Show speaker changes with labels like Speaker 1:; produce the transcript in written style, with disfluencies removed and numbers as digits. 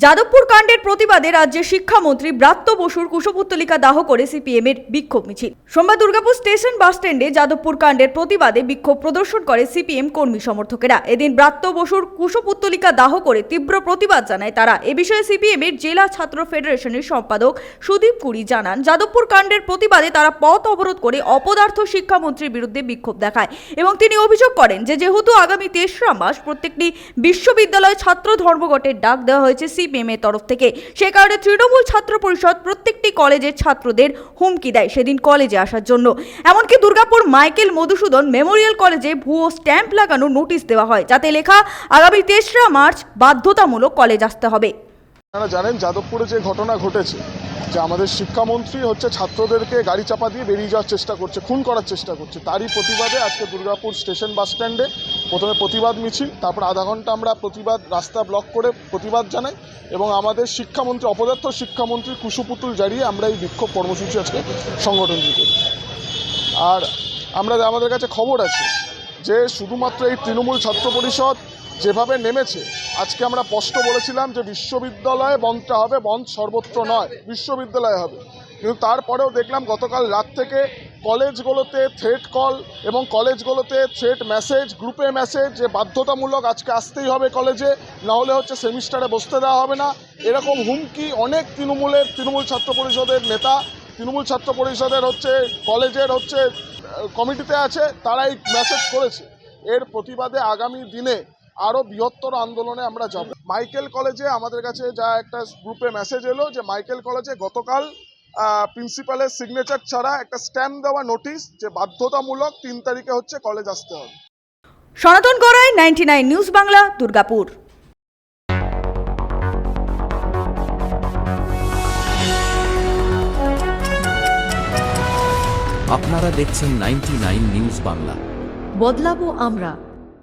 Speaker 1: যাদবপুর কাণ্ডের প্রতিবাদে রাজ্যের শিক্ষামন্ত্রী ব্রাত্য বসুর কুশপুত্তলিকা দাহ করে সিপিএম এর বিক্ষোভ মিছিল। সোমবার দুর্গাপুর স্টেশন বাস স্ট্যান্ডে যাদবপুর কাণ্ডের প্রতিবাদে বিক্ষোভ প্রদর্শন করে সিপিএম কর্মী সমর্থকেরা। এদিন ব্রাত্য বসুর কুশপুত্তলিকা দাহ করে তীব্র প্রতিবাদ জানায় তারা। এ বিষয়ে সিপিএম এর জেলা ছাত্র ফেডারেশনের সম্পাদক সুদীপ কুড়ি জানান, যাদবপুর কাণ্ডের প্রতিবাদে তারা পথ অবরোধ করে অপদার্থ শিক্ষামন্ত্রীর বিরুদ্ধে বিক্ষোভ দেখায় এবং তিনি অভিযোগ করেন যে যেহেতু আগামী 3রা মার্চ প্রত্যেকটি বিশ্ববিদ্যালয় ছাত্র ধর্মঘটের ডাক দেওয়া হয়েছে সিপিএম এর তরফ থেকে, সে কারণে তৃণমূল ছাত্র পরিষদ প্রত্যেকটি কলেজের ছাত্রদের হুমকি দেয় সেদিন কলেজে আসার জন্য। এমনকি দুর্গাপুর মাইকেল মধুসূদন মেমোরিয়াল কলেজে ভুয়ো স্ট্যাম্প লাগানোর নোটিশ দেওয়া হয়, যাতে লেখা আগামী 3রা মার্চ বাধ্যতামূলক কলেজ আসতে হবে।
Speaker 2: আপনারা জানেন যাদবপুরে যে ঘটনা ঘটেছে, যে আমাদের শিক্ষামন্ত্রী ছাত্রদেরকে গাড়ি চাপা দিয়ে বেরিয়ে যাওয়ার চেষ্টা করছে, খুন করার চেষ্টা করছে, তারই প্রতিবাদে আজকে দুর্গাপুর স্টেশন বাস স্ট্যান্ডে প্রথমে প্রতিবাদ মিছিল, তারপর আধা ঘন্টা আমরা প্রতিবাদ রাস্তা ব্লক করে প্রতিবাদ জানাই এবং আমাদের শিক্ষামন্ত্রী অপদার্থ শিক্ষামন্ত্রী কুশপুতুল জ্বালিয়ে আমরা এই বিক্ষোভ কর্মসূচি আজকে সংগঠন করি। আর আমাদের কাছে খবর আছে যে শুধুমাত্র এই তৃণমূল ছাত্র পরিষদ যেভাবে নেমেছে, আজকে আমরা স্পষ্ট বলেছিলাম যে বিশ্ববিদ্যালয়ে বন্ধটা হবে, বন্ধ সর্বত্র নয়, বিশ্ববিদ্যালয়ে হবে। কিন্তু তারপরেও দেখলাম গতকাল রাত থেকে কলেজগুলোতে থ্রেট কল এবং কলেজগুলোতে থ্রেট মেসেজ, গ্রুপে মেসেজ যে বাধ্যতামূলক আজকে আসতেই হবে কলেজে, না হলে সেমিস্টারে বসতে দেওয়া হবে না, এরকম হুমকি অনেক তৃণমূল ছাত্র পরিষদের নেতা, তৃণমূল ছাত্র পরিষদের কলেজের কমিটিতে আছে, তারা এই মেসেজ করেছে। এর প্রতিবাদে আগামী দিনে আরও বৃহত্তর আন্দোলনে আমরা যাব। মাইকেল কলেজে আমাদের কাছে যা একটা গ্রুপে মেসেজ এলো যে মাইকেল কলেজে গতকাল প্রিন্সিপালের সিগনেচার ছাড়া একটা স্ট্যাম্প দেওয়া নোটিশ যে বাধ্যতামূলক 3 তারিখে কলেজ আসতে হবে।
Speaker 1: সনাতন গড়াই, 99 নিউজ বাংলা, দুর্গাপুর।
Speaker 3: আপনারা দেখছেন 99 নিউজ বাংলা।
Speaker 4: বদলাবো আমরা।